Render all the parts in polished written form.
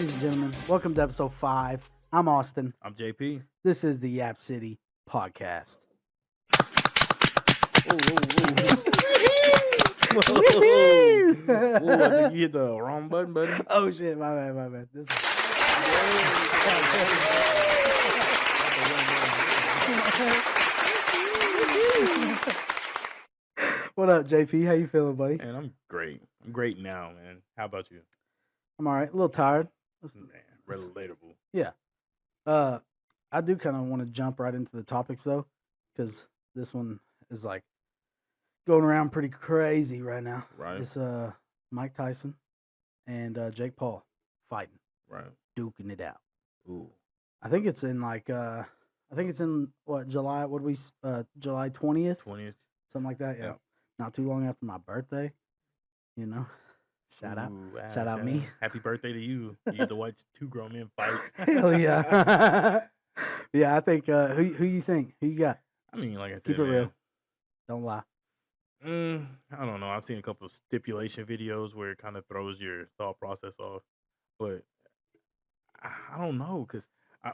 Ladies and gentlemen, welcome to episode 5. I'm Austin. I'm JP. This is the Yap City Podcast. Whoa, I think you hit the wrong button, buddy. Oh shit, my bad. This is... What up, JP? How you feeling, buddy? Man, I'm great. I'm great now, man. How about you? I'm all right. A little tired. Man, relatable. Yeah. I do kind of want to jump right into the topics though, because this one is like going around pretty crazy right now. Right. It's Mike Tyson and Jake Paul fighting, Right. duking it out. Ooh. I think it's in what, July? What we July 20th, 20th. something like that. Yeah. Yeah. Not too long after my birthday. You know. Shout out. Ooh, Shout out me. Happy birthday to you. You get to watch two grown men fight. Hell yeah. Yeah, I think who you think? Who you got? I mean, like I said, Keep it man, real. Don't lie. I don't know. I've seen a couple of stipulation videos where it kind of throws your thought process off, but I don't know because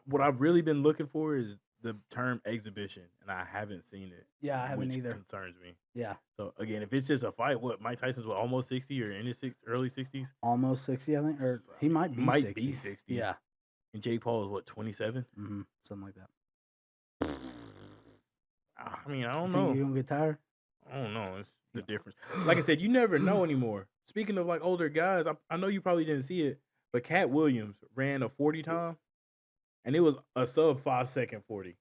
what I've really been looking for is the term exhibition, and I haven't seen it. Yeah, I haven't which either. concerns me. Yeah. So again, if it's just a fight, what Mike Tyson's almost 60 or in his early 60s? Almost 60, I think, or he might be 60. Be 60. Yeah. And Jake Paul is what, 27? Something like that. I mean, I don't Think know. you gonna get tired? I don't know. It's the difference. Like I said, you never know anymore. Speaking of like older guys, I know you probably didn't see it, but Cat Williams ran a 40 time, and it was a sub 5-second 40.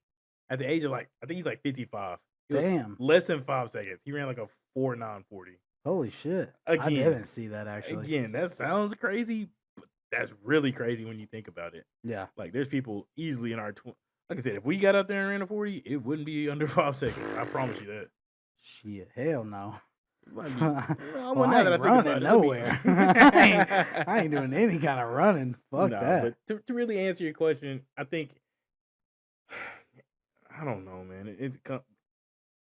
At the age of I think he's like 55. It was Damn. less than 5 seconds. He ran like a 4.9 40. Holy shit. I Again. didn't see that actually. Again, that sounds crazy, but that's really crazy when you think about it. Yeah. Like, there's people easily in our like I said, if we got out there and ran a 40, it wouldn't be under 5 seconds. I promise you that. Shit. Hell no. It might be, Well, I ain't running nowhere. I ain't doing any kind of running. Fuck that. But to really answer your question, I think I don't know, man.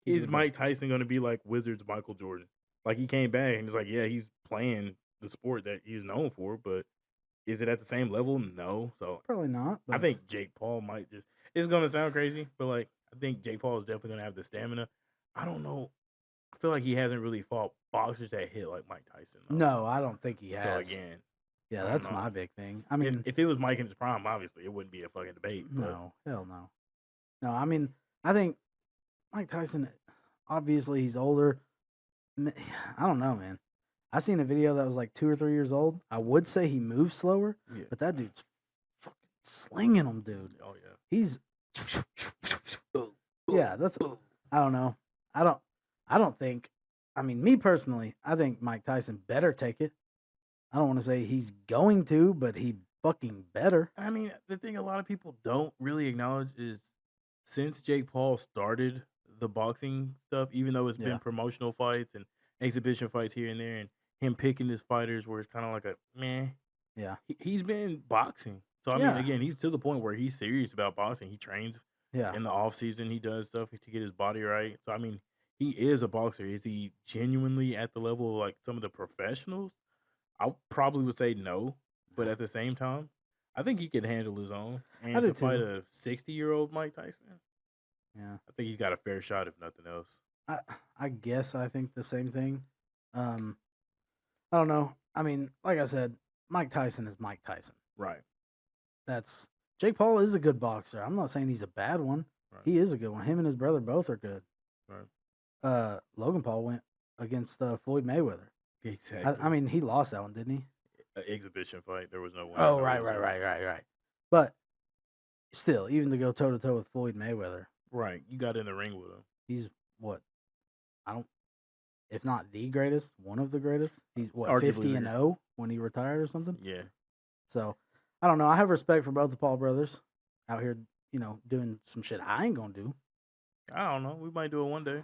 Is Mike Tyson going to be like Wizards Michael Jordan? Like, he came back and it's like, yeah, he's playing the sport that he's known for, but is it at the same level? No. So Probably not. I think Jake Paul might just. It's going to sound crazy, but like I think Jake Paul is definitely going to have the stamina. I don't know. I feel like he hasn't really fought boxers that hit like Mike Tyson. Though. No, I don't think he has. So again, yeah, I don't that's know. my big thing. I mean, if it was Mike in his prime, obviously it wouldn't be a fucking debate. But no, hell no. No, I mean, I think Mike Tyson, obviously he's older. I don't know, man. I seen a video that was like 2 or 3 years old. I would say he moves slower, yeah. but that dude's fucking slinging them, dude. Oh yeah. He's yeah. That's I don't know. I don't think. I mean, me personally, I think Mike Tyson better take it. I don't want to say he's going to, but he fucking better. I mean, the thing a lot of people don't really acknowledge is since Jake Paul started the boxing stuff, even though it's Yeah. been promotional fights and exhibition fights here and there, and him picking his fighters where it's kind of like a meh. Yeah. He's been boxing. So I Yeah. mean, again, he's to the point where he's serious about boxing. He trains Yeah. in the off season. He does stuff to get his body right. So I mean, he is a boxer. Is he genuinely at the level of like some of the professionals? I probably would say no, but at the same time, I think he can handle his own. And do to fight too. a 60-year-old Mike Tyson, Yeah. I think he's got a fair shot if nothing else. I guess I think the same thing. I don't know. I mean, like I said, Mike Tyson is Mike Tyson. Right. That's Jake Paul is a good boxer. I'm not saying he's a bad one. Right. He is a good one. Him and his brother both are good. Right. Logan Paul went against Floyd Mayweather. Exactly. I mean, he lost that one, didn't he? An exhibition fight. There was no one. Oh, right. But still, even to go toe to toe with Floyd Mayweather, Right. You got in the ring with him. he's what? If not the greatest, one of the greatest. He's what, Arguably 50 and the- 0 when he retired or something. Yeah. So I don't know. I have respect for both the Paul brothers out here, doing some shit I ain't gonna do. I don't know. We might do it one day.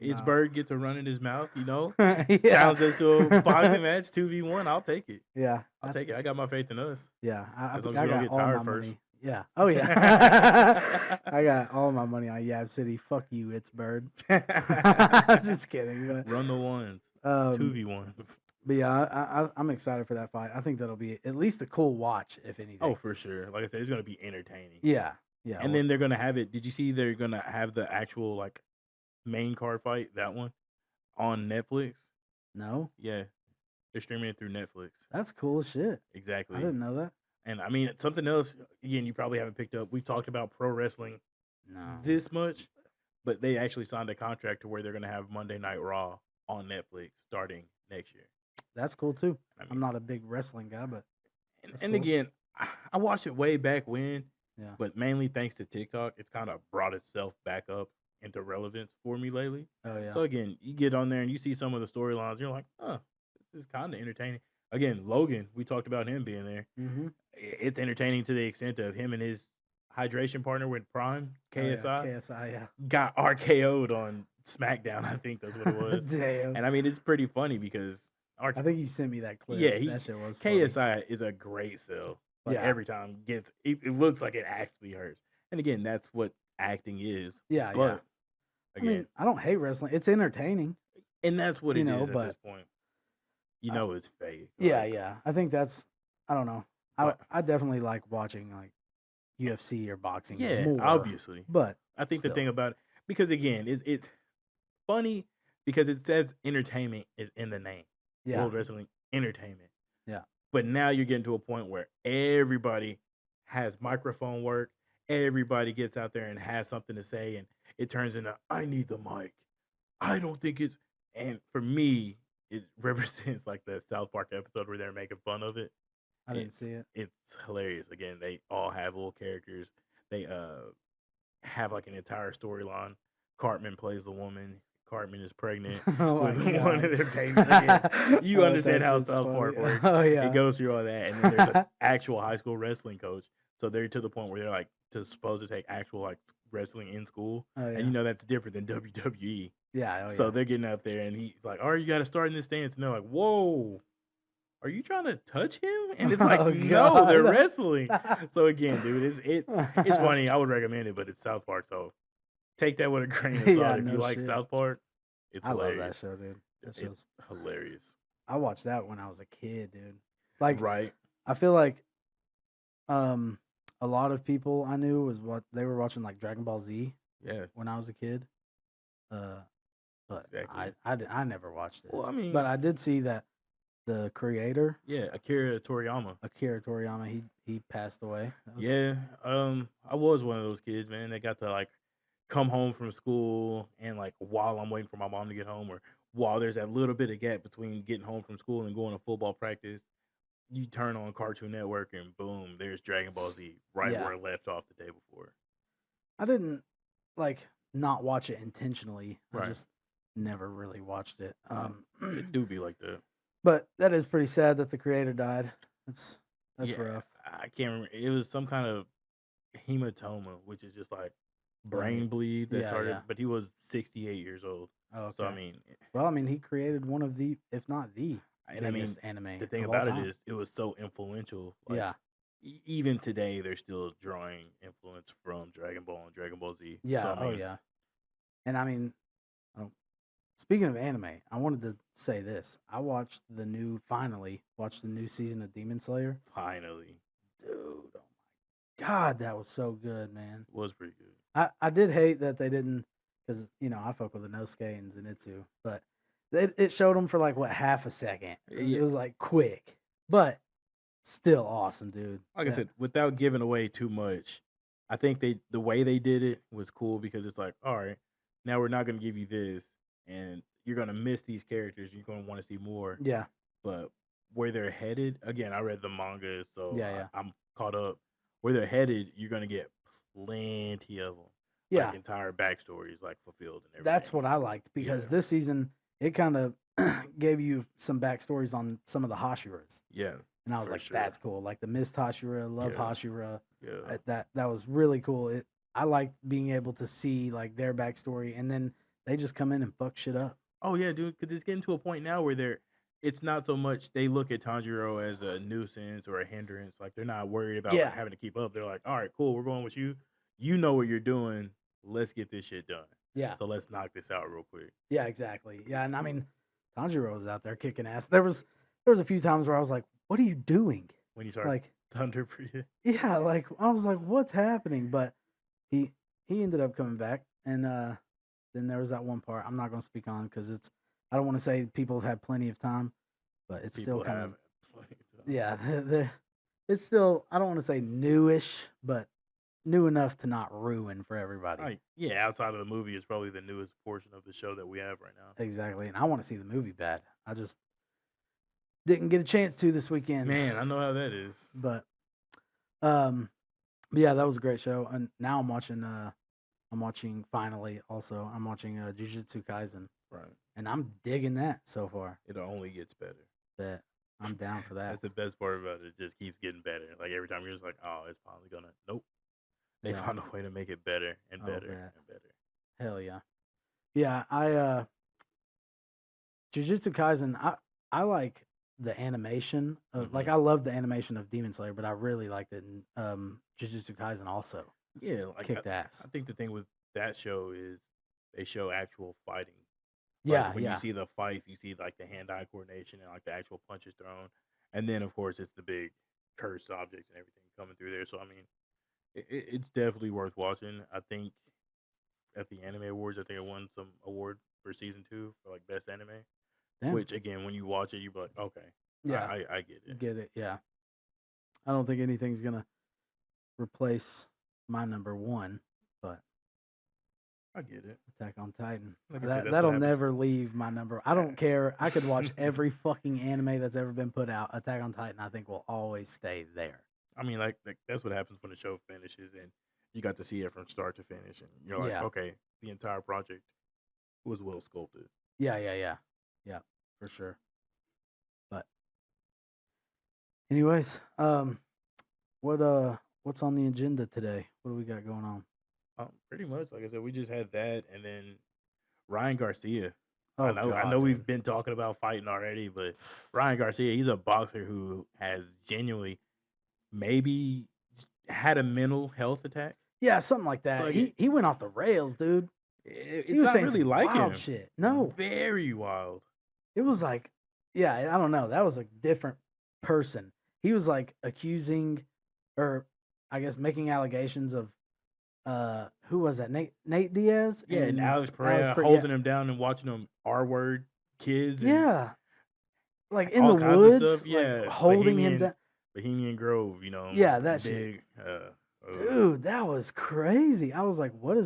His Nah. bird gets to run in his mouth, Yeah. Challenge us to a boxing match, 2v1. I'll take it. Yeah. I'll take it. I got my faith in us. Yeah. I As long as I we don't got get all tired my first. money. Yeah. Oh yeah. I got all my money on Yap City. Fuck you, it's Bird. Just kidding. But, Run the ones. um, 2v1s. But yeah, I'm excited for that fight. I think that'll be at least a cool watch, if anything. Oh, for sure. Like I said, it's gonna be entertaining. Yeah, yeah. And then they're gonna have it. Did you see they're gonna have the actual like main card fight, that one, on Netflix? No, Yeah, they're streaming it through Netflix. that's cool as shit. I Exactly. didn't know that. And I mean, something else. Again, you probably haven't picked up. We talked about pro wrestling No, this much, but they actually signed a contract to where they're gonna have Monday Night Raw on Netflix starting next year. that's cool too. I mean, I'm not a big wrestling guy, but and, that's and cool. again, I watched it way back when, Yeah. but mainly thanks to TikTok, it's kind of brought itself back up into relevance for me lately. Oh yeah. So again, you get on there and you see some of the storylines, you're like, oh, this is kind of entertaining. Again, Logan, we talked about him being there. Mm-hmm. It's entertaining to the extent of him and his hydration partner with Prime, KSI, KSI, yeah. got RKO'd on SmackDown. I think that's what it was. Damn. And I mean, it's pretty funny because I think you sent me that clip. Yeah, that shit was funny. KSI is a great sell. Like Yeah. every time it looks like it actually hurts. And again, that's what acting is. Yeah, But yeah. again, I mean, I don't hate wrestling. It's entertaining. and that's what it you is know, at but this point. You know it's fake. Yeah, Like, yeah. I think that's. I don't know. But- I definitely like watching like UFC or boxing. Yeah, more, obviously. But I think the still. thing about it, because again, it's funny because it says entertainment is in the name. yeah, World Wrestling Entertainment. Yeah. But now you're getting to a point where everybody has microphone work. Everybody gets out there and has something to say, and it turns into, I need the mic. I don't think it's. And for me, it represents like the South Park episode where they're making fun of it. I didn't It's- see it. It's hilarious. Again, they all have little characters. They have like an entire storyline. Cartman plays the woman. Cartman is pregnant Oh my with one God. of their babies. Again, you Oh, understand that how shit's South funny. Park works. Oh yeah. It goes through all that, and then there's an actual high school wrestling coach. So they're to the point where they're like supposed to take actual like wrestling in school, Oh yeah. and you know that's different than WWE. Yeah. Oh, So yeah. they're getting out there, and he's like, "All right, you got to start in this stance." And they're like, "Whoa, are you trying to touch him?" And it's like, Oh, "No, they're God. wrestling." So again, dude, it's funny. I would recommend it, but it's South Park, so take that with a grain of salt. Yeah, If no you like shit. South Park, it's I love that hilarious. show, dude. That It's show's. hilarious, I watched that when I was a kid, dude. Like, right? I feel like, a lot of people I knew was what they were watching, like Dragon Ball Z Yeah. when I was a kid. But Exactly. I never watched it. Well, I mean, But I did see that the creator yeah, Akira Toriyama. Akira Toriyama he passed away. That was- Yeah, I was one of those kids, man. They got to like come home from school and like while I'm waiting for my mom to get home, or while there's that little bit of gap between getting home from school and going to football practice, you turn on Cartoon Network and boom, there's Dragon Ball Z right Yeah. where it left off the day before. I didn't like not watch it intentionally. I Right. just never really watched it. It do be like that. But that is pretty sad that the creator died. That's Yeah, rough. I can't remember. It was some kind of hematoma, which is just like brain bleed that Yeah, started. yeah. But he was 68 years old. Oh, okay. So I mean, well, I mean, he created one of the, if not the and I mean, biggest anime. the thing of all about it time. is, it was so influential. Like, yeah, even today, they're still drawing influence from Dragon Ball and Dragon Ball Z. yeah, So, I mean, yeah. And I mean, speaking of anime, I wanted to say this. I finally watched the new season of Demon Slayer. finally, Dude, oh my God, that was so good, man. it was pretty good. I did hate that they didn't, because, I fuck with the Inosuke and Zenitsu, but it showed them for like, what, half a second. Yeah. It was like quick, but still awesome, dude. Like I Yeah. said, without giving away too much, I think the way they did it was cool because it's like, all right, now we're not going to give you this, and you're going to miss these characters. You're going to want to see more. Yeah. But where they're headed, again, I read the manga, so Yeah. I'm caught up. Where they're headed, you're going to get plenty of them. Yeah. Like entire backstories, like fulfilled and everything. That's what I liked, because Yeah. this season, it kind of gave you some backstories on some of the Hashiras. Yeah. And I was For like, sure. that's cool. Like the Mist Hashira, Love Yeah. Hashira. Yeah. That was really cool. I liked being able to see like their backstory, and then they just come in and fuck shit up. Oh yeah, dude. Because it's getting to a point now where it's not so much they look at Tanjiro as a nuisance or a hindrance. Like they're not worried about Yeah. having to keep up. They're like, all right, cool, we're going with you. You know what you're doing. Let's get this shit done. Yeah. So let's knock this out real quick. Yeah, exactly. Yeah, and I mean, Tanjiro was out there kicking ass. There was a few times where I was like, "What are you doing?" When you start Like, thunder breathing. yeah, like I was like, "What's happening?" But he ended up coming back, and then there was that one part I'm not going to speak on because I don't want to say people have had plenty of time, but it's People still kind have of plenty of time. yeah. It's still I don't want to say newish, but new enough to not ruin for everybody. Like, yeah, outside of the movie, it's probably the newest portion of the show that we have right now. Exactly, and I want to see the movie bad. I just didn't get a chance to this weekend. Man, I know how that is. But yeah, that was a great show. And now I'm watching finally also. I'm watching Jujutsu Kaisen. Right. And I'm digging that so far. It only gets better. That I'm down for that. That's the best part about it. It just keeps getting better. Like every time you're just like, oh, it's finally gonna. Nope. They found a way to make it better and better and better. Hell yeah. Yeah, Jujutsu Kaisen, I like the animation of like I love the animation of Demon Slayer, but I really liked it in Jujutsu Kaisen also. Yeah, like Kicked ass. I think the thing with that show is they show actual fighting. Yeah, when you see the fights, you see like the hand-eye coordination and like the actual punches thrown, and then of course it's the big cursed objects and everything coming through there. So I mean, it's definitely worth watching. I think at the Anime Awards, I think it won some award for season 2 for like best anime. Damn. Which again, when you watch it, you're like, okay, yeah, I get it. Get it, yeah. I don't think anything's gonna replace my number one, but I get it. Attack on Titan. Like I said, that'll never leave my number. I don't care. I could watch every fucking anime that's ever been put out. Attack on Titan, I think, will always stay there. I mean, like that's what happens when the show finishes and you got to see it from start to finish, and you're like, okay, the entire project was well sculpted. Yeah, for sure. But, anyways, what's on the agenda today? What do we got going on? Pretty much, like I said, we just had that, and then Ryan Garcia. Oh, I know we've been talking about fighting already, but Ryan Garcia, he's a boxer who has genuinely maybe had a mental health attack. Yeah, something like that. So he went off the rails, dude. He was not saying really like him. Shit. No, very wild. It was like, yeah, I don't know. That was a different person. He was like accusing, or I guess making allegations of, who was that? Nate Diaz? Yeah, and Alex Pereira holding him down and watching them R-word kids. Yeah. Like in the woods. Yeah. Like holding him down. Bohemian Grove, you know. Yeah, that shit. Dude, that was crazy. I was like, what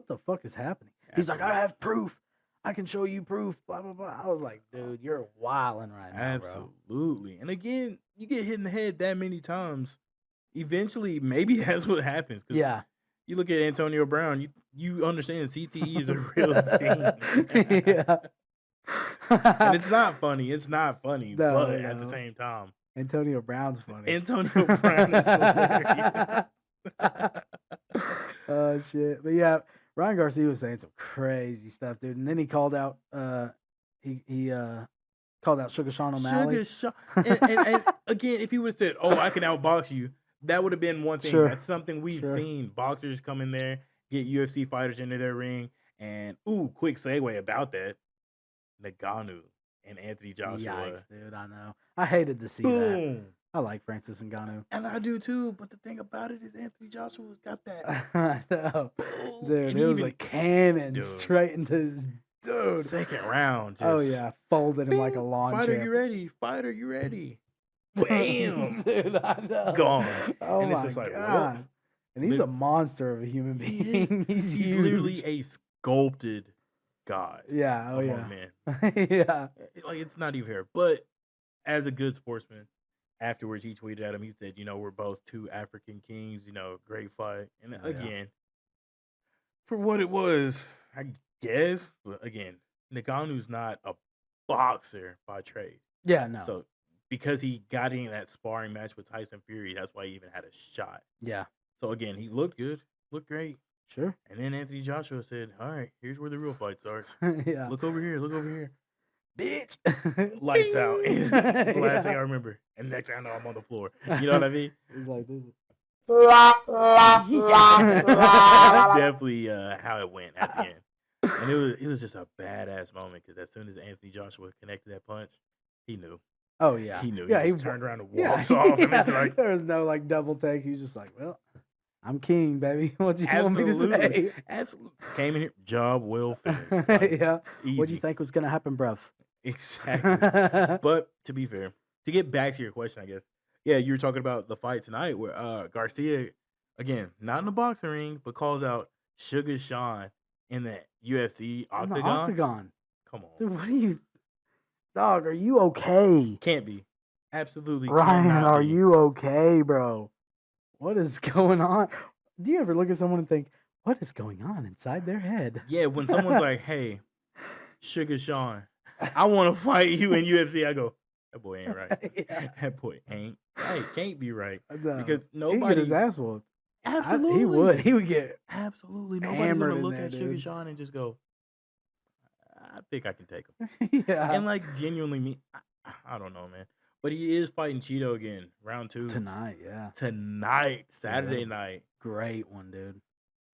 the fuck is happening? Absolutely. He's like, I have proof. I can show you proof, blah, blah, blah. I was like, dude, you're wilding right now, Absolutely. And again, you get hit in the head that many times, eventually, maybe that's what happens. Yeah. You look at Antonio Brown, you understand CTE is a real thing. Yeah. And it's not funny. It's not funny, but at the same time, Antonio Brown's funny. Antonio Brown is hilarious. Oh, shit. But yeah, Ryan Garcia was saying some crazy stuff, dude. And then he called out he called out Sugar Sean O'Malley. And again, if he would have said, "Oh, I can outbox you," that would have been one thing. Sure. That's something we've seen. Boxers come in there, get UFC fighters into their ring, and quick segue about that. Ngannou and Anthony Joshua. Yikes, dude, I know. I hated to see that. I like Francis Ngannou. And I do too, but the thing about it is Anthony Joshua's got that. I know. Dude, it was a cannon straight into his dude. Second round. Folded him like a lawn chair. Fighter, you ready? Fighter, you ready? Bam! Dude, I know. Gone. Oh, and my it's just like, God. What? And he's a monster of a human being. He's literally a sculpted god. Yeah, man. Yeah. Like, it's not even fair. But as a good sportsman, afterwards, he tweeted at him. He said, we're both two African kings, great fight. And again, for what it was, I guess, but again, Ngannou's not a boxer by trade. Yeah, no. So because he got in that sparring match with Tyson Fury, that's why he even had a shot. Yeah. So again, he looked good, looked great. Sure. And then Anthony Joshua said, all right, here's where the real fight starts. Yeah. Look over here. Bitch. Lights out. The last thing I remember. And next thing I know, I'm on the floor. You know what I mean? It's like this. That's definitely how it went at the end. And it was just a badass moment because as soon as Anthony Joshua connected that punch, he knew. Oh yeah, He knew. yeah. He just turned around and walks off. And it's like, there was no like double take. He's just like, well, I'm king, baby. What do you want me to absolutely, say? absolutely. Came in here, job well finished. Like, Yeah. easy. What do you think was gonna happen, bruv? Exactly. But to be fair, to get back to your question, I guess, yeah, you were talking about the fight tonight where Garcia, again, not in the boxing ring, but calls out Sugar Sean in the UFC In the octagon. octagon. Come on. Dude, what are you, dog? Are you okay? Can't be. Absolutely Ryan, cannot are be. you okay, bro? What is going on? Do you ever look at someone and think, what is going on inside their head? Yeah, when someone's like, hey, Sugar Sean, I want to fight you in UFC, I go, that boy ain't right. Yeah. That boy ain't right. Can't be right. No, Because he'd nobody. get his ass whooped. Absolutely. He would. He would get Absolutely. Nobody's hammered going to in look there, at Sugar dude. Sean and just go, I think I can take him. yeah. And like genuinely, I don't know, man. But he is fighting Cheeto again, round 2. Tonight, yeah. Tonight, Saturday night. Great one, dude.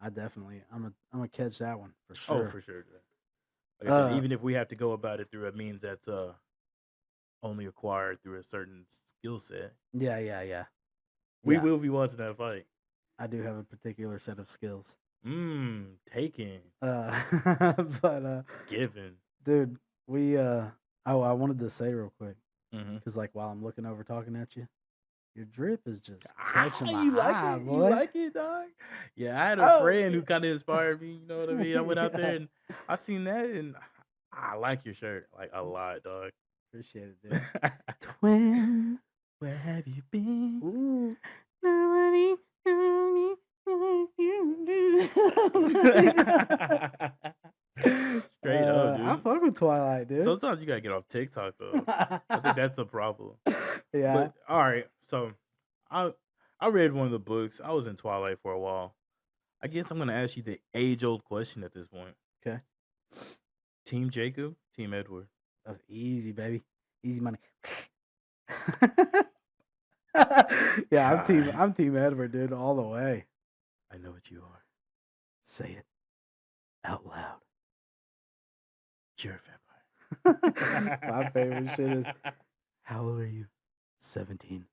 I'm gonna catch that one for sure. Oh, for sure. Like I said, even if we have to go about it through a means that's only acquired through a certain skill set. Yeah. We will be watching that fight. I do have a particular set of skills. Taken. But Given. dude, we I wanted to say real quick Mm-hmm. because like while I'm looking over talking at you, your drip is just catching my You eye, like it? boy. You like it, dog? Yeah, I had a friend who kind of inspired me. You know what I mean? I went out there and I seen that, and I like your shirt like a lot, dog. Appreciate it, dude. Twin, where have you been? Ooh, nobody knew me like you do. Straight up, dude. I fuck with Twilight, dude. Sometimes you gotta get off TikTok though. I think that's the problem. Yeah. But all right, so I read one of the books. I was in Twilight for a while. I guess I'm gonna ask you the age-old question at this point. Okay. Team Jacob, Team Edward. That's easy, baby. Easy money. Yeah, I'm team Edward, dude, all the way. I know what you are. Say it out loud. You're a vampire. My favorite shit is, how old are you? 17.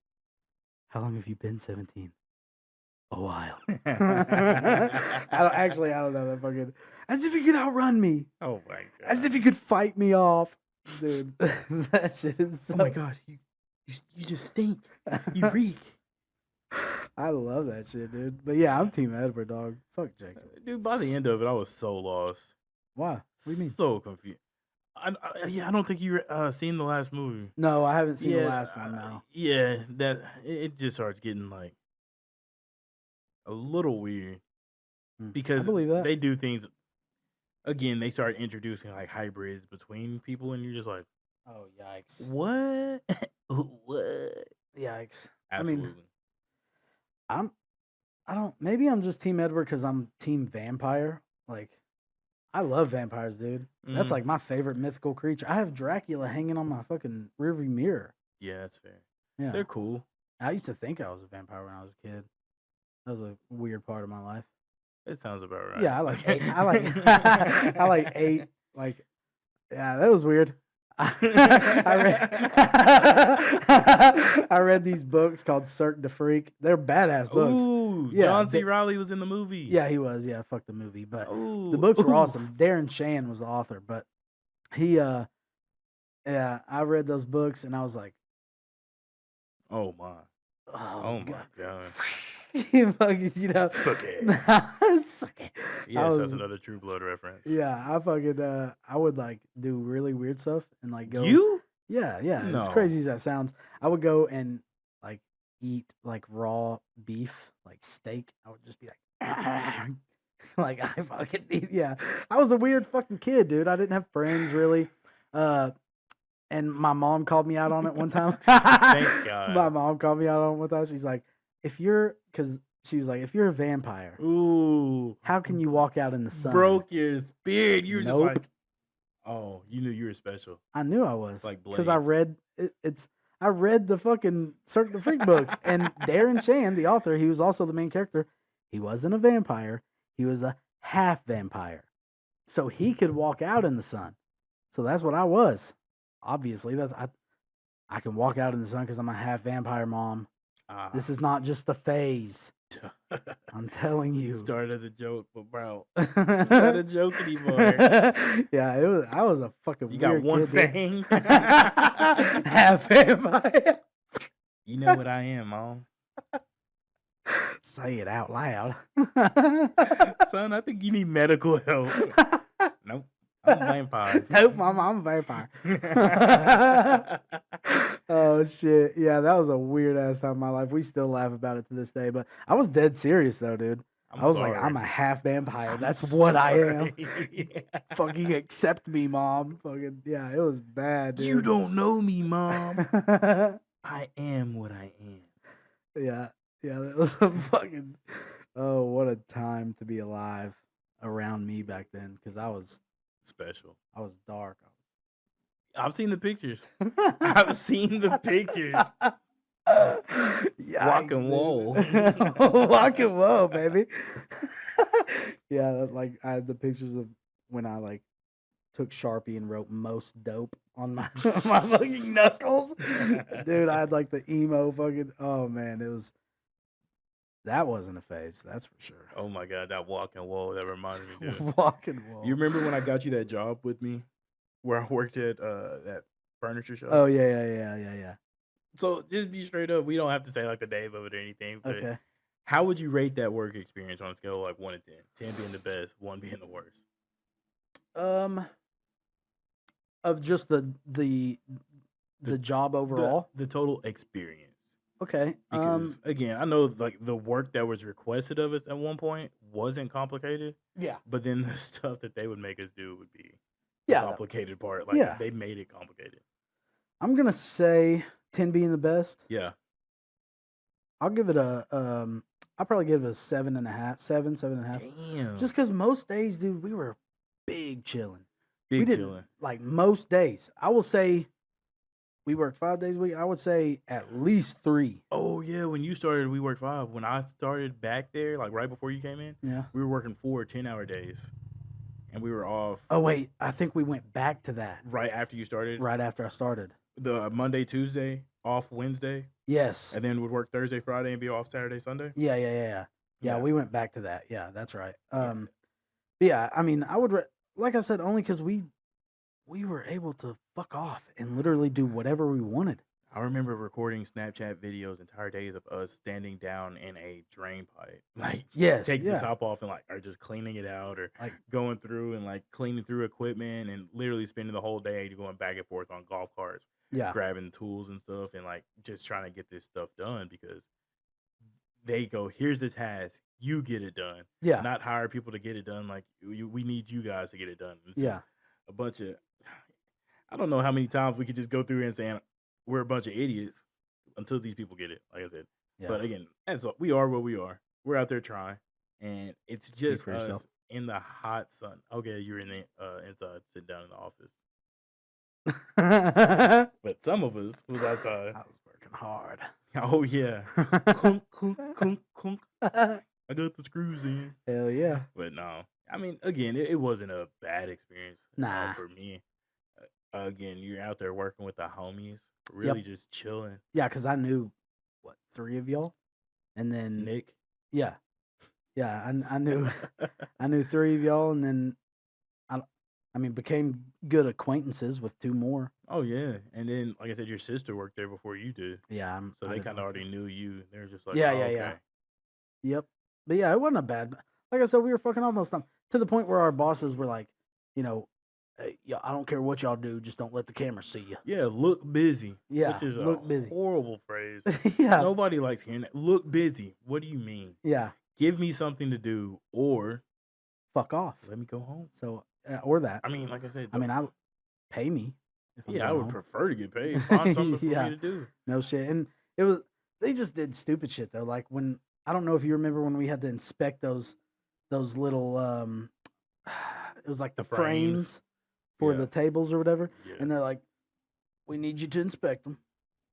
How long have you been 17? A while. I don't know that fucking. As if you could outrun me. Oh my god. As if you could fight me off, dude. That shit is. So... Oh my god, you just stink. You reek. I love that shit, dude. But yeah, I'm Team Edward, dog. Fuck Jacob. Dude, by the end of it, I was so lost. Why? What do you mean? So confused. I don't think you seen the last movie. No, I haven't seen the last one now. Yeah, that it just starts getting like a little weird because I believe that. they do things. Again, they start introducing like hybrids between people, and you're just like, Oh, yikes. what? What? Yikes. Absolutely. I mean, maybe I'm just Team Edward because I'm Team Vampire. Like, I love vampires, dude. That's like my favorite mythical creature. I have Dracula hanging on my fucking rearview mirror. Yeah, that's fair. Yeah. They're cool. I used to think I was a vampire when I was a kid. That was a weird part of my life. It sounds about right. Yeah, I like eight. I like eight. Like, yeah, that was weird. I read these books called Cirque du Freak. They're badass books. Ooh, Yeah, John C. Reilly was in the movie. Yeah, he was. Yeah, fuck the movie, but Ooh, the books were ooh. awesome. Darren Shan was the author, but he, yeah, I read those books and I was like, Oh my. oh my god. You fucking, you know, Suck it. suck it. Yes, that's another True Blood reference. Yeah, I fucking, I would like do really weird stuff and like go. You? Yeah. As No. crazy as that sounds, I would go and like eat like raw beef, like steak. I would just be like, like I fucking eat. Yeah, I was a weird fucking kid, dude. I didn't have friends really. And my mom called me out on it one time. Thank God. My mom called me out on it one time. She's like, because she was like, if you're a vampire, Ooh. how can you walk out in the sun? Broke your spirit. You were Nope. just like, oh, you knew you were special. I knew I was. Like because I Blade. read I read the fucking Cirque du Freak books, and Darren Shan, the author, he was also the main character. He wasn't a vampire. He was a half vampire. so he could walk out in the sun. So that's what I was. Obviously, I can walk out in the sun because I'm a half vampire, Mom. This is not just a phase. I'm telling you. Started as a joke, but bro, it's not a joke anymore. Yeah, I was a fucking You weird got one kid, thing. half vampire. You know what I am, Mom. Say it out loud. Son, I think you need medical help. Nope. I'm a vampire. Nope, I'm a vampire. Oh shit. Yeah, that was a weird ass time in my life. We still laugh about it to this day, but I was dead serious though, dude. I was like, I'm a half vampire. That's what I am. Yeah. Fucking accept me, Mom. Fucking yeah, it was bad, dude. You don't know me, Mom. I am what I am. Yeah, that was a fucking. Oh, what a time to be alive around me back then, because I was special. I was dark. I've seen the pictures. I've seen the pictures. Rock and roll. Rock and roll, baby. Yeah, like I had the pictures of when I like took Sharpie and wrote most dope on my my fucking knuckles. Dude, I had like the emo fucking, oh man, that wasn't a phase, that's for sure. Oh my god, that walk and roll, that reminded me, dude. Walk and roll. You remember when I got you that job with me where I worked at that furniture shop? Oh yeah. So just be straight up. We don't have to say like the name of it or anything. But Okay. how would you rate that work experience on a scale of like 1 to 10? 10 being the best, 1 being the worst. Of just the job overall. The total experience. Okay. Because again, I know like the work that was requested of us at one point wasn't complicated. Yeah. But then the stuff that they would make us do would be Yeah. the complicated part. Like Yeah. they made it complicated. I'm gonna say 10 being the best. Yeah. I'll give it a I'll probably give it a 7.5, 7.5. Damn. Just because most days, dude, we were big chilling. big we chilling. Like most days. I will say we worked 5 days a week. I would say at least 3. Oh yeah, when you started, we worked 5. When I started back there, like right before you came in, Yeah. we were working 4 10-hour days, and we were off. Oh wait, I think we went back to that right after you started. right after I started. The Monday, Tuesday, off Wednesday, Yes. and then would work Thursday, Friday, and be off Saturday, Sunday. Yeah, Yeah. we went back to that. Yeah, that's right. Yeah. But yeah, I mean, I would like I said, only because we were able to fuck off and literally do whatever we wanted. I remember recording Snapchat videos entire days of us standing down in a drain pipe, like Yes, taking yeah. the top off and like, or just cleaning it out, or Like going through and like cleaning through equipment, and literally spending the whole day going back and forth on golf carts, yeah, grabbing tools and stuff, and like just trying to get this stuff done because they go, here's the task, you get it done. yeah, Not hire people to get it done. Like we need you guys to get it done. It's yeah. just a bunch of, I don't know how many times we could just go through here and say we're a bunch of idiots until these people get it. Like I said, Yeah. but again, and so we are what we are. We're out there trying, and it's just for us yourself. in the hot sun. Okay, you're in the inside, sitting down in the office, I but some of us was outside. was working hard. Oh yeah, kunk, kunk, kunk, kunk. I got the screws in. Hell yeah. But no, I mean, again, it wasn't a bad experience. Nah. For me. Again, you're out there working with the homies, really just chilling. Yeah, because I knew, 3 of y'all? And then, Nick, yeah. Yeah, I knew I knew 3 of y'all, and then, I mean, became good acquaintances with 2 more. oh yeah, and then like I said, your sister worked there before you did, Yeah. so I they didn't kind of work already knew you. They're just like, Yeah, oh, yeah, okay. yeah. Yep. But yeah, it wasn't a bad. Like I said, we were fucking off most of the time to the point where our bosses were like, hey, I don't care what y'all do, just don't let the camera see you. Yeah, look busy. Yeah, which is look a busy. horrible phrase. Yeah. Nobody likes hearing that. Look busy. What do you mean? Yeah. Give me something to do, or Fuck off. let me go home. So, or that. I mean, like I said, I pay me. If I'm yeah, I going would home. prefer to get paid. Find something for Yeah. me to do. No shit. And they just did stupid shit though. Like when, I don't know if you remember when we had to inspect those little, it was like the The frames. frames for Yeah. the tables or whatever. Yeah, And they're like, we need you to inspect them.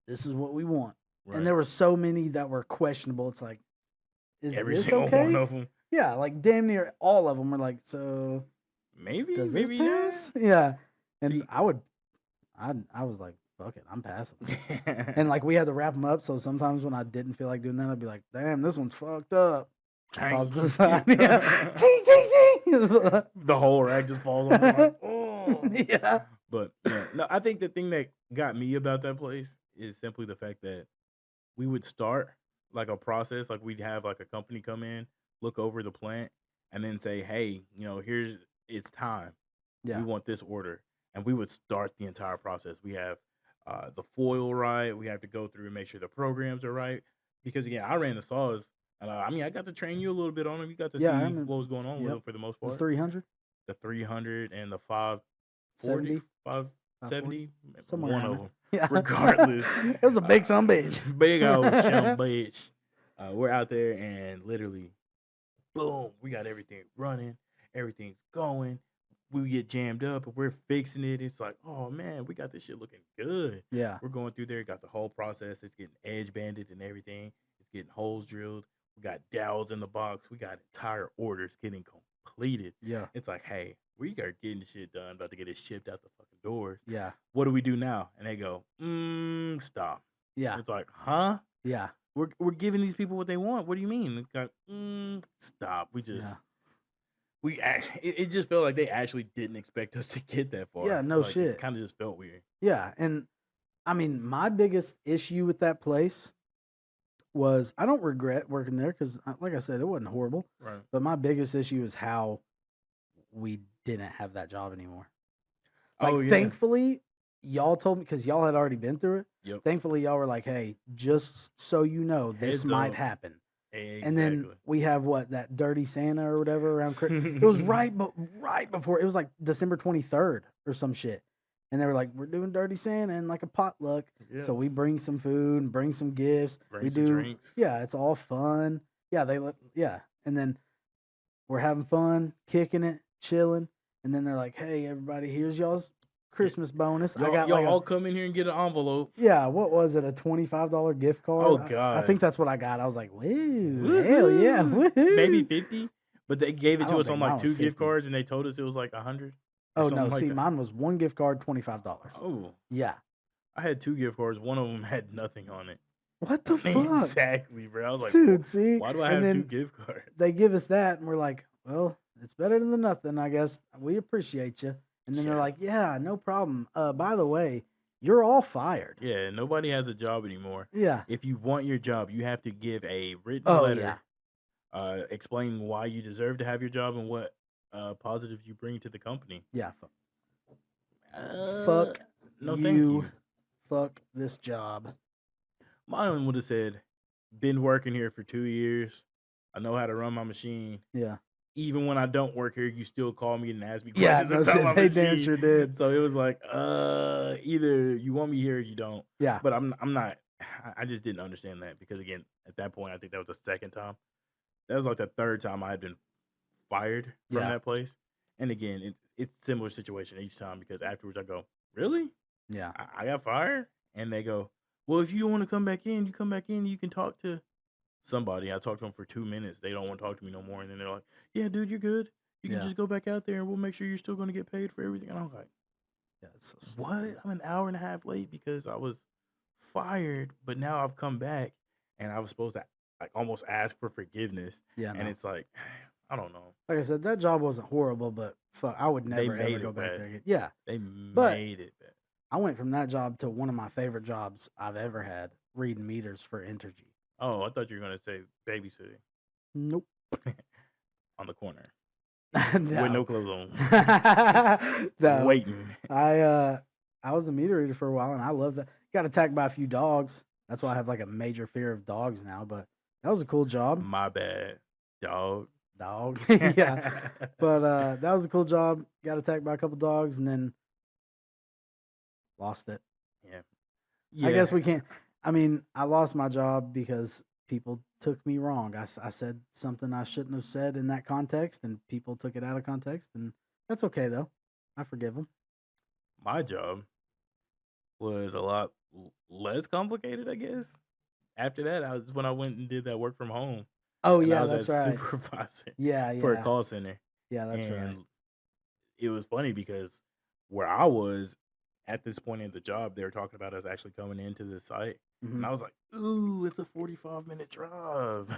This is what we want. right. And there were so many that were questionable. It's like, is Every this single okay? one of them. Yeah, like damn near all of them were like, so maybe, does this maybe pass? Yeah. And See, I was like, fuck it, I'm passing. And like we had to wrap them up, so sometimes when I didn't feel like doing that, I'd be like, damn, this one's fucked up. Toss it to the side. Yeah. Ting, ting, ting. the whole rack just falls over. Like, oh. Yeah. But yeah, no, I think the thing that got me about that place is simply the fact that we would start like a process, like we'd have like a company come in, look over the plant, and then say, hey, here's it's time. We Yeah. want this order. And we would start the entire process. We have the foil right. We have to go through and make sure the programs are right. Because again, I ran the saws. And I got to train you a little bit on them. You got to Yeah, I see remember. what was going on with Yep. them for the most The part. 300, The 300 and the 540, 570, somewhere one around of there. them. Yeah. Regardless, It was a big son of a bitch. big old shum bitch. We're out there and literally, boom, we got everything running, everything's going. We get jammed up and we're fixing it. It's like, oh man, we got this shit looking good. Yeah. We're going through there, got the whole process. It's getting edge banded and everything. It's getting holes drilled. We got dowels in the box. We got entire orders getting completed. Yeah. It's like, hey, we are getting shit done, about to get it shipped out the fucking doors. Yeah. What do we do now? And they go, stop. Yeah. It's like, huh? Yeah. We're giving these people what they want. What do you mean? It's like, stop. We just it just felt like they actually didn't expect us to get that far. Yeah, no Like, shit. It kind of just felt weird. Yeah. And I mean, my biggest issue with that place was I don't regret working there because, like I said, it wasn't horrible. Right. But my biggest issue is how we didn't have that job anymore. Like, thankfully, y'all told me because y'all had already been through it. Yep. Thankfully, y'all were like, "Hey, just so you know, this Heads might up. happen." Exactly. And then we have that dirty Santa or whatever around Christmas. It was right before. It was like December 23rd or some shit. And they were like, "We're doing dirty Santa and like a potluck." Yeah. So we bring some food and bring some gifts. Bring we some do drinks. Yeah, it's all fun. Yeah, and then we're having fun, kicking it, chilling. And then they're like, "Hey, everybody, here's y'all's Christmas bonus." Y'all, I got y'all all come in here and get an envelope. Yeah, what was it? A $25 gift card? Oh God. I think that's what I got. I was like, "Woo, hell yeah, woohoo!" Maybe 50, but they gave it I to don't us on think like mine was 2 gift 50. cards, and they told us it was like 100. Oh no, like see, that. mine was one gift card, $25. Oh, Yeah. I had 2 gift cards. One of them had nothing on it. What the fuck? Exactly, bro. I was like, Dude, see? why do I And have 2 then gift cards? they give us that, and we're like, well, it's better than nothing, I guess. We appreciate you. And then they're Yeah. like, yeah, no problem. By the way, you're all fired. Yeah, nobody has a job anymore. Yeah. If you want your job, you have to give a written Oh, letter explaining why you deserve to have your job and what positives you bring to the company. Yeah. Fuck. No, thank you. Fuck this job. Mine would have said, been working here for 2 years. I know how to run my machine. Yeah. Even when I don't work here, you still call me and ask me Yeah, questions no about shit. my They damn machine. sure did. So it was like, either you want me here or you don't. Yeah. But I'm not. I just didn't understand that because again, at that point, I think that was the second time. That was like the third time I had been fired from Yeah. that place. And again, it's a similar situation each time because afterwards I go, really? Yeah. I got fired? And they go, well, if you want to come back in, you come back in. You can talk to somebody. I talked to them for 2 minutes. They don't want to talk to me no more. And then they're like, yeah, dude, you're good. You can Yeah. just go back out there and we'll make sure you're still going to get paid for everything. And I was like, Yeah, it's so what? stupid. I'm an hour and a half late because I was fired, but now I've come back and I was supposed to like almost ask for forgiveness. Yeah. And No. it's like, I don't know. Like I said, that job wasn't horrible, but fuck, I would never made ever go it back bad. there again. Yeah. They But- made it bad. I went from that job to one of my favorite jobs I've ever had, reading meters for Entergy. Oh, I thought you were going to say babysitting Nope. on the corner No. with no clothes on. No. Waiting. I was a meter reader for a while, and I love that. Got attacked by a few dogs. That's why I have like a major fear of dogs now. But that was a cool job. My bad, dog. Dog. Yeah. But that was a cool job. Got attacked by a couple dogs, and then lost it. Yeah. I guess we can't. I mean, I lost my job because people took me wrong. I said something I shouldn't have said in that context, and people took it out of context, and that's okay though. I forgive them. My job was a lot less complicated, I guess. After that, I was when I went and did that work from home. Oh And I yeah, was that's that right. supervisor Yeah, for a yeah, call center. yeah, that's right. And it was funny because where I was at this point in the job, they were talking about us actually coming into the site. And Mhm. I was like, ooh, it's a 45-minute drive.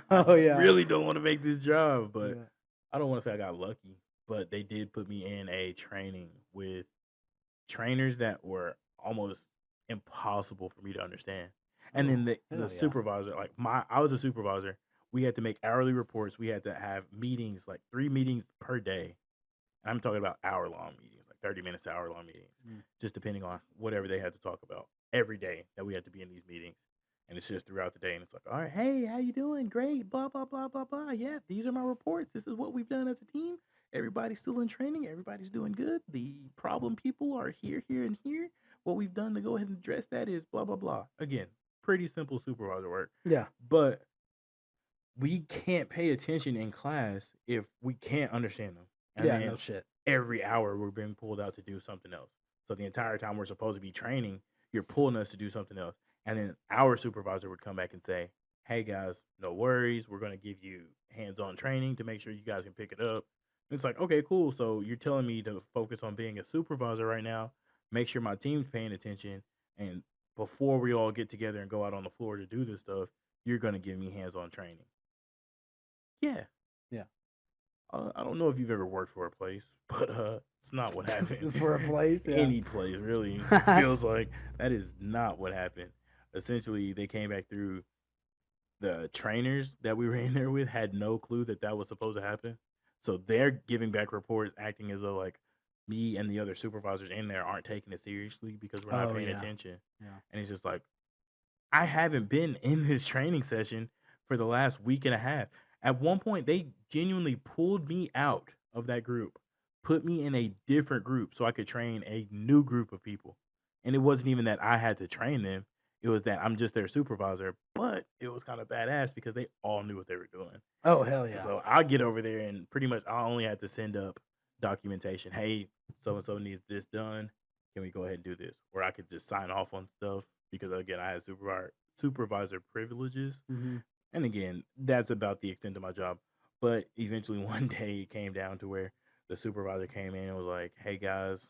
Oh, I yeah. really don't want to make this drive, but Yeah. I don't want to say I got lucky. But they did put me in a training with trainers that were almost impossible for me to understand. And then Oh, the hell yeah. supervisor, like I was a supervisor. We had to make hourly reports. We had to have meetings, like 3 meetings per day. And I'm talking about hour-long meetings, like 30 minutes to hour-long meetings, Mm. just depending on whatever they had to talk about every day that we had to be in these meetings. And it's just throughout the day. And it's like, all right, hey, how you doing? Great, blah, blah, blah, blah, blah. Yeah, these are my reports. This is what we've done as a team. Everybody's still in training. Everybody's doing good. The problem people are here, here, and here. What we've done to go ahead and address that is blah, blah, blah. Again, pretty simple supervisor work. Yeah. But we can't pay attention in class if we can't understand them. And Yeah, then no shit. every hour we're being pulled out to do something else. So the entire time we're supposed to be training, you're pulling us to do something else. And then our supervisor would come back and say, hey guys, no worries. We're going to give you hands-on training to make sure you guys can pick it up. And it's like, okay, cool. So you're telling me to focus on being a supervisor right now, make sure my team's paying attention. And before we all get together and go out on the floor to do this stuff, you're going to give me hands-on training. Yeah. Yeah. I don't know if you've ever worked for a place, but it's not what happened. For a place, yeah. Any place, really. Feels like that is not what happened. Essentially, they came back through the trainers that we were in there with had no clue that that was supposed to happen. So they're giving back reports acting as though like me and the other supervisors in there aren't taking it seriously because we're not Oh, paying yeah. attention. Yeah. And it's just like, I haven't been in this training session for the last week and a half. At one point, they genuinely pulled me out of that group, put me in a different group so I could train a new group of people. And it wasn't even that I had to train them. It was that I'm just their supervisor, but it was kind of badass because they all knew what they were doing. Oh, hell yeah. So I'll get over there and pretty much I only had to send up documentation. Hey, so-and-so needs this done. Can we go ahead and do this? Or I could just sign off on stuff because, again, I had supervisor privileges. Mm-hmm. And again, that's about the extent of my job. But eventually one day it came down to where the supervisor came in and was like, hey, guys,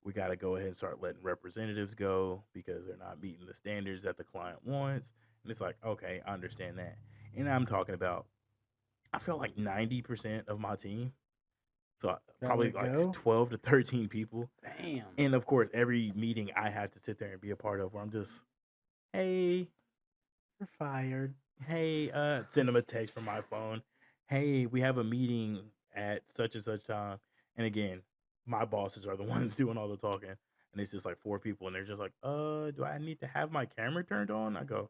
we got to go ahead and start letting representatives go because they're not meeting the standards that the client wants. And it's like, okay, I understand that. And I'm talking about, I feel like 90% of my team. So probably like 12 to 13 people. Damn. And of course, every meeting I have to sit there and be a part of where I'm just, hey, you're fired. Hey, send them a text from my phone. Hey, we have a meeting at such and such time. And again, my bosses are the ones doing all the talking. And it's just like 4 people. And they're just like, do I need to have my camera turned on? I go,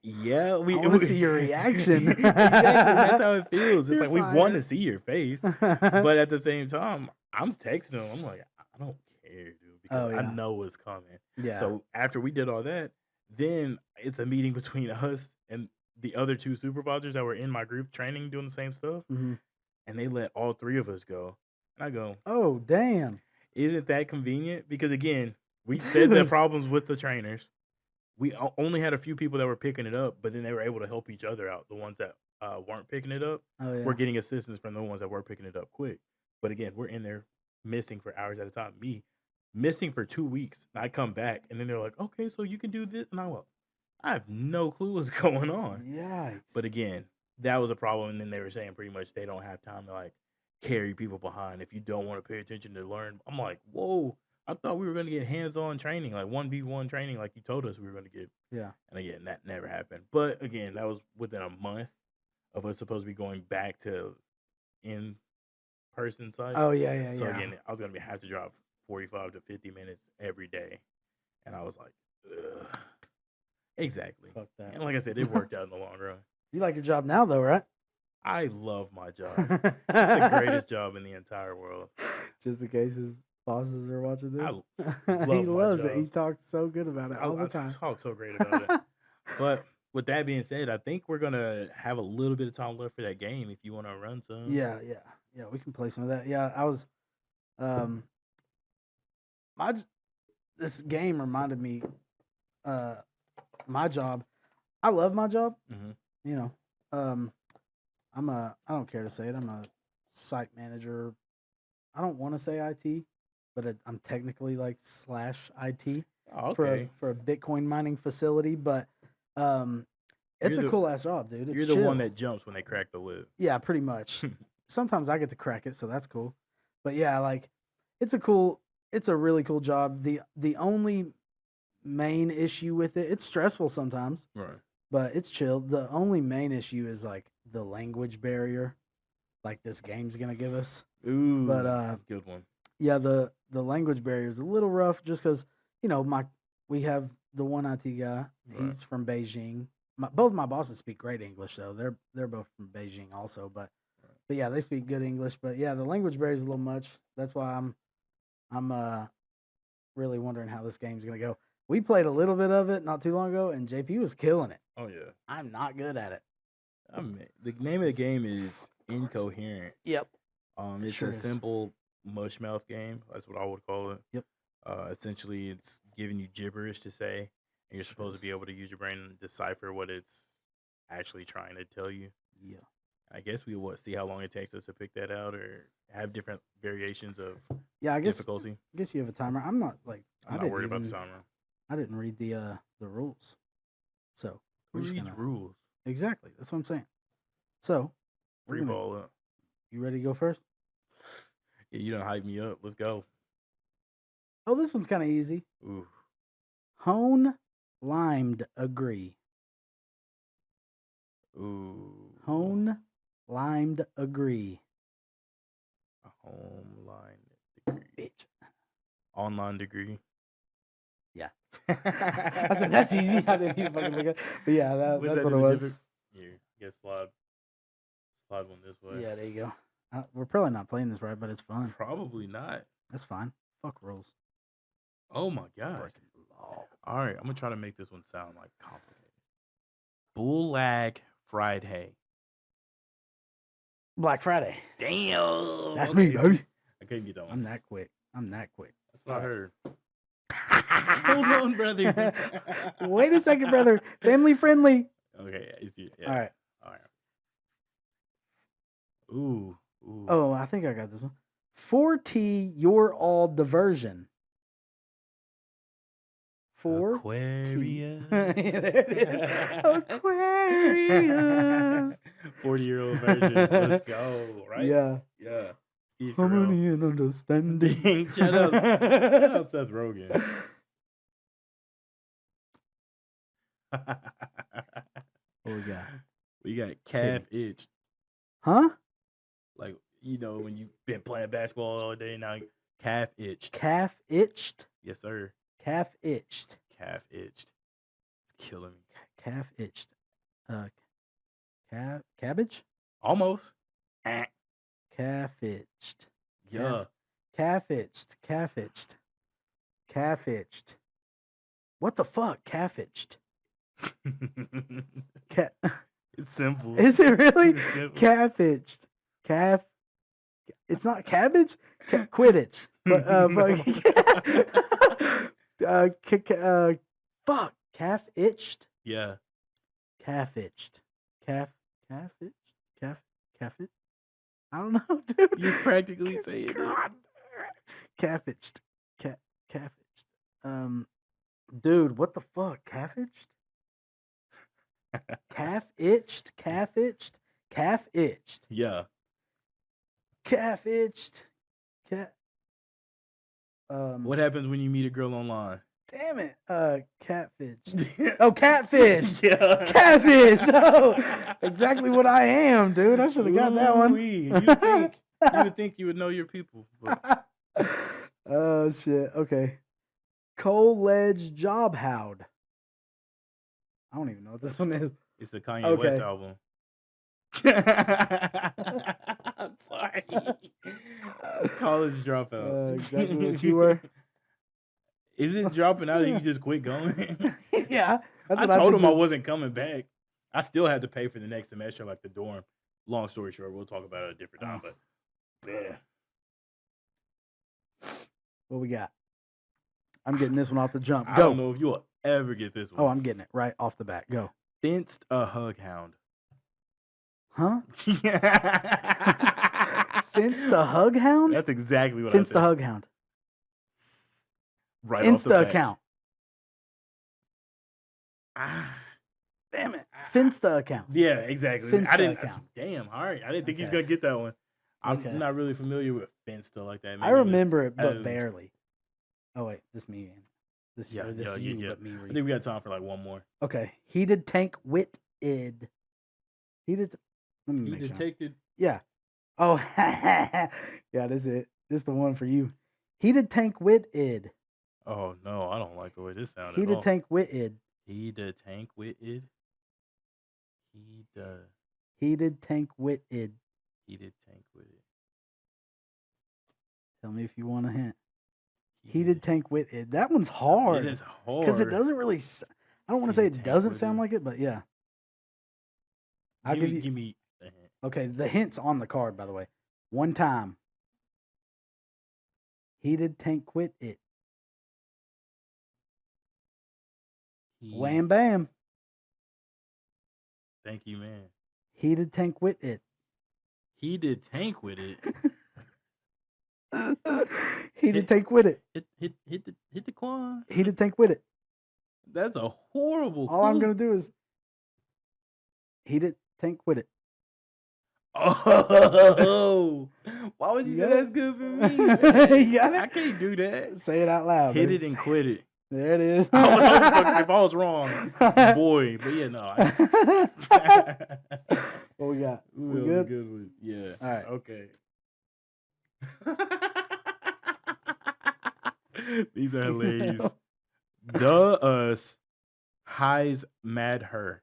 yeah. I want to see your reaction. Exactly. That's how it feels. It's You're like, we fired. want to see your face. But at the same time, I'm texting them. I'm like, I don't care, dude. Because I know what's coming. Yeah. So after we did all that, then it's a meeting between us and the other 2 supervisors that were in my group training doing the same stuff. Mm-hmm. And they let all 3 of us go. And I go, oh, damn. Isn't that convenient? Because again, we said the problems with the trainers. We only had a few people that were picking it up, but then they were able to help each other out. The ones that weren't picking it up were getting assistance from the ones that were picking it up quick. But again, we're in there missing for hours at a time. Me missing for 2 weeks. I come back and then they're like, okay, so you can do this. And I go, I have no clue what's going on. Yikes. But again, that was a problem. And then they were saying pretty much they don't have time to like carry people behind if you don't want to pay attention to learn. I'm like, whoa, I thought we were going to get hands-on training, like 1v1 training like you told us we were going to get. Yeah. And again, that never happened. But again, that was within a month of us supposed to be going back to in-person site. Oh, yeah. So again, I was going to have to drive 45 to 50 minutes every day. And I was like, ugh. Exactly. Fuck that. And like I said, it worked out in the long run. You like your job now, though, right? I love my job. It's the greatest job in the entire world. Just in case his bosses are watching this. He loves it. He talks so good about it all the time. I talk so great about it. But with that being said, I think we're going to have a little bit of time left for that game if you want to run some. Yeah, we can play some of that. Yeah, I was this game reminded me my job. I love my job. Mm-hmm. You know, I don't care to say it. I'm a site manager. I don't want to say IT, but I'm technically like / IT Oh, for okay. a Bitcoin mining facility. But it's You're a the- cool ass job, dude. It's You're the chill. one that jumps when they crack the whip. Yeah, pretty much. Sometimes I get to crack it, so that's cool. But yeah, like it's a really cool job. The only main issue with it, it's stressful sometimes, Right. but it's chill. The only main issue is like the language barrier, like this game's gonna give us. Ooh, But good one. yeah, the language barrier is a little rough, just because we have the one IT guy. Right. He's from Beijing. Both my bosses speak great English, though. They're both from Beijing also, but yeah, they speak good English. But yeah, the language barrier is a little much. That's why I'm really wondering how this game's gonna go. We played a little bit of it not too long ago, and JP was killing it. Oh yeah. I'm not good at it. I mean, the name of the game is Incoherent. It's It's sure a is. simple mushmouth game. That's what I would call it. Yep. Essentially, it's giving you gibberish to say, and you're supposed to be able to use your brain and decipher what it's actually trying to tell you. Yeah. I guess we will see how long it takes us to pick that out, or have different variations of Yeah, I guess difficulty. you have a timer. I'm not like I'm not worried about the timer. I didn't read the rules, so Who we're just reads gonna rules? exactly. That's what I'm saying. So we're Free gonna- ball up. You ready to go first? Yeah, you done hype me up. Let's go. Oh, this one's kind of easy. Ooh. Hone, limed, agree. Ooh. Hone, limed, agree. A home line degree. Bitch. Online degree. Yeah. I said that's easy. I didn't even fucking look at. But yeah, that's what it was. Here, get slide one this way. Yeah, there you go. We're probably not playing this right, but it's fun. Probably not. That's fine. Fuck rules. Oh my god. Breaking the law. All right, I'm gonna try to make this one sound like complicated. Bull lag fried hay. Black Friday. Damn. That's me, baby. I couldn't get that one. I'm that quick. That's what I heard. Hold on, brother. Wait a second, brother. Family friendly. Okay, yeah. All right. Ooh. Oh, I think I got this one. 4T, you're all diversion. 4 Aquarius. Yeah, there it is. Aquarius. 40-year-old version. Let's go. Right? Yeah. Yeah. Steve Carell. Harmony and understanding. Shut up. Shut up, Seth Rogen. What we got? We got calf itch. Huh? Like, when you've been playing basketball all day, now calf itch. Calf itched. Yes, sir. Calf itched. Calf itched. It's killing me. Calf itched. Cabbage? Almost. Calf itched. Yeah. Calf itched. Calf itched. Calf itched. What the fuck? Calf itched. It's simple. Is it really? It's simple. Calf itched. Calf. It's not cabbage. Quidditch. Fuck. Calf itched. Yeah. Calf itched. Calf itched. Calf it. I don't know, dude. You practically say it. God. Calf itched. Calf itched. Dude, what the fuck? Calf itched? Calf itched. Calf itched. Calf itched. Yeah. Calf itched. Cat. What happens when you meet a girl online? Damn it. Catfish. Oh, catfish. Yeah. Catfish. Oh, exactly what I am, dude. I should have got that one. You would think you would know your people. But Oh shit. Okay. Coledge Job Howd. I don't even know what this one is. it's a Kanye Okay. West album. I'm sorry. College dropout. Exactly what you were. Is it dropping out and you just quit going? Yeah. That's I what told did him I to- wasn't coming back. I still had to pay for the next semester, like the dorm. Long story short, we'll talk about it at a different time. Oh. But yeah, What we got? I'm getting this one off the jump. I Go. don't know if you'll ever get this one. Oh, I'm getting it right off the bat. Go. Fenced a hug hound. Huh? Fence the Hug Hound? That's exactly what Fence I the said. Hug Hound. Right off the Insta bat. account. Ah, Damn it. Finsta account. yeah, exactly. Finsta I didn't. account. Damn. All right. I didn't think he's Okay. gonna get that one. I'm Okay. not really familiar with Finsta like that. I Maybe it was remember it, but as- barely. Oh, wait. This me. This Yeah, this yeah, you, yeah. but me I read. think we got time for like one more. Okay. Heated Tank Wit Id. Heated. Let me He make sure. detected. Yeah. Oh, yeah, this is it. This is the one for you. Heated Tank Wit Id. Oh no, I don't like the way this sounded. Heated Tank Wit Id. He the tank with it. He the Heated Tank Wit Id. heated tank with it. Tell me if you want a hint. Heated Tank Wit Id. That one's It hard. is hard Because it doesn't really. I don't want to say Heated it Tank doesn't Wit sound Id. like it, but yeah. I'll give you. Give me the hint. Okay, the hint's on the card, by the way. One time. Heated Tank Quit It. Wham bam. Thank you, man. Heated Tank Quit It. He did tank with it. Heated Tank Quit It. Hit the quad. Heated Tank Quit It. That's a horrible. All I'm clue. going to do is Heated Tank Quit It. Oh, why would you You say got that's it? good for me? You got it? I can't do that. Say it out loud. Hit baby. it and quit it. There it is. I was hoping if I was wrong, boy. But yeah, no. What we got? We Ooh, good? good one. Yeah. All right. Okay. These are hilarious. Duh us highs mad her.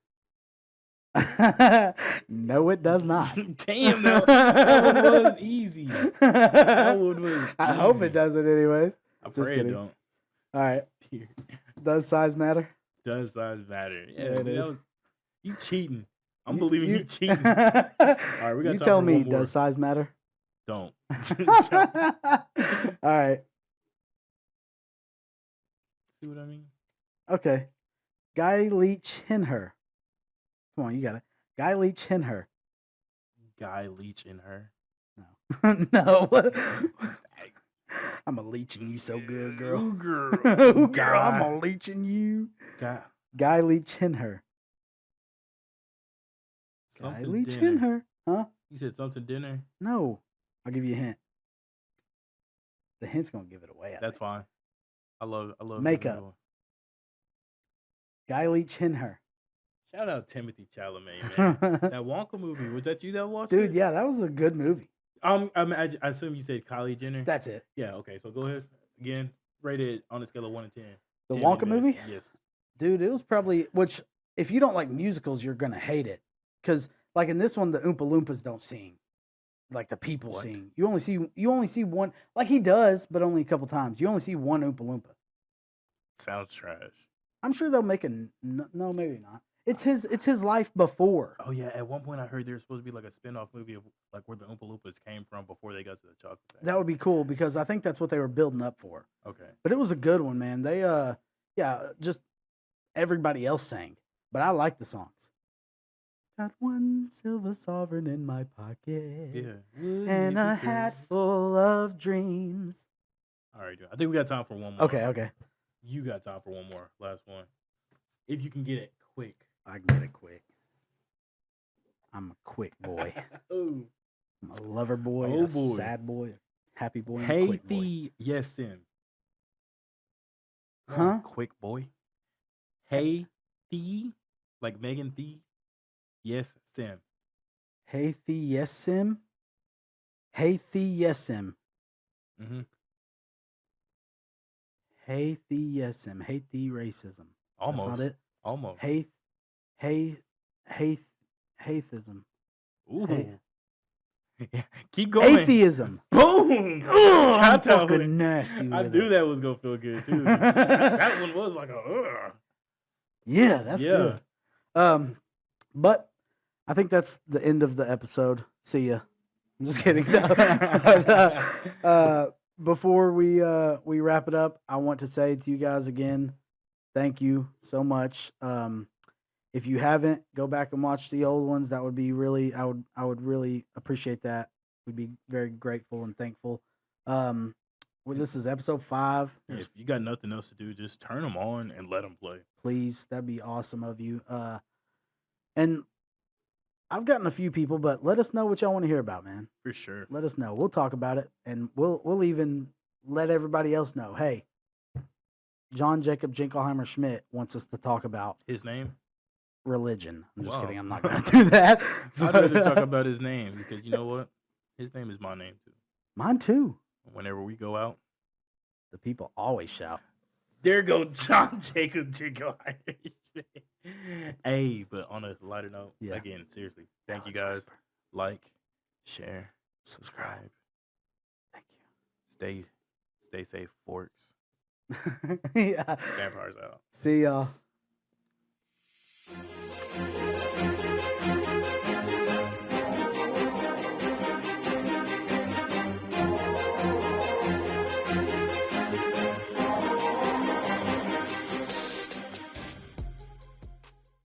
No, it does not. Damn, that one was easy. That one was I hope it easy. doesn't, anyways. I Just pray it kidding. don't. All right. Does size matter? Does size matter? Yeah, There it is. You cheating. I'm believing you cheating. All right, we got You time tell for me, one more. does size matter? Don't. All right. See what I mean? Okay. Guy Leach Hinher. Come on, you got it. Guy Leach Hinher. Guy leech in her. No. No. I'm a leeching you so good, girl. Ooh, girl. Ooh, girl, I'm Guy- a leeching you. Guy. Guy Leach Hinher. Guy Something Leach dinner. Hinher. Huh? You said something dinner? No. I'll give you a hint. The hint's gonna give it away. I That's think. fine. I love Makeup. everyone. Guy Leach Hinher. Shout out Timothy Chalamet, man. That Wonka movie. Was that you that watched it? Dude, yeah, that was a good movie. I assume you said Kylie Jenner. That's it. Yeah, okay. So go ahead. Again, rated on a scale of 1 to 10. The 10 Wonka being movie? best. Yes. Dude, it was probably, which if you don't like musicals, you're gonna hate it. Cause like in this one, the Oompa Loompas don't sing. Like the people What? sing. You only see one, like he does, but only a couple times. You only see one Oompa Loompa. Sounds trash. I'm sure they'll make no, maybe not. It's his life before. Oh yeah, at one point I heard there's supposed to be like a spin-off movie of like where the Oompa Loompas came from before they got to the chocolate factory. That would be cool because I think that's what they were building up for. Okay. But it was a good one, man. They just everybody else sang, but I like the songs. Got one silver sovereign in my pocket, Yeah. and a hat full of dreams. All right, dude. I think we got time for one more. Okay. You got time for one more. Last one. If you can get it quick. I can get it quick. I'm a quick boy. Ooh. I'm a lover boy, Oh, a boy. sad boy, a happy boy, and a Hey quick boy. the yes sim. Huh? Quick boy. Hey the like Megan the yes sim. Hey the yes sim. Hey the yes sim. Mm-hmm. Hey the yes sim. Hate the racism. Almost. That's not it. Almost. Hathism. Ooh. Hey. Keep going. Atheism. Boom. Oh, I'm That's how fucking nasty. I with knew it. that was gonna feel good too. that one was like a. Yeah, that's good. But I think that's the end of the episode. See ya. I'm just kidding. No. But, before we wrap it up, I want to say to you guys again, thank you so much. If you haven't, go back and watch the old ones. That would be really, I would really appreciate that. we'd be very grateful and thankful. Well, this is episode 5. If you got nothing else to do, just turn them on and let them play. Please, that'd be awesome of you. And I've gotten a few people, but let us know what y'all want to hear about, man. For sure. Let us know. We'll talk about it, and we'll even let everybody else know. Hey, John Jacob Jinkelheimer Schmidt wants us to talk about His name? religion. I'm just Wow. kidding. I'm not going to do that. I'd rather talk about his name because you know what? His name is my name too. Mine too. Whenever we go out, The people always shout. there go John Jacob Jinkelheimer. Hey, but on a lighter note, Yeah. again, seriously, thank Now you let's guys. whisper. Like, share, Subscribe. subscribe. Thank Stay safe, Forks. you. Yeah. Vampires out. See y'all.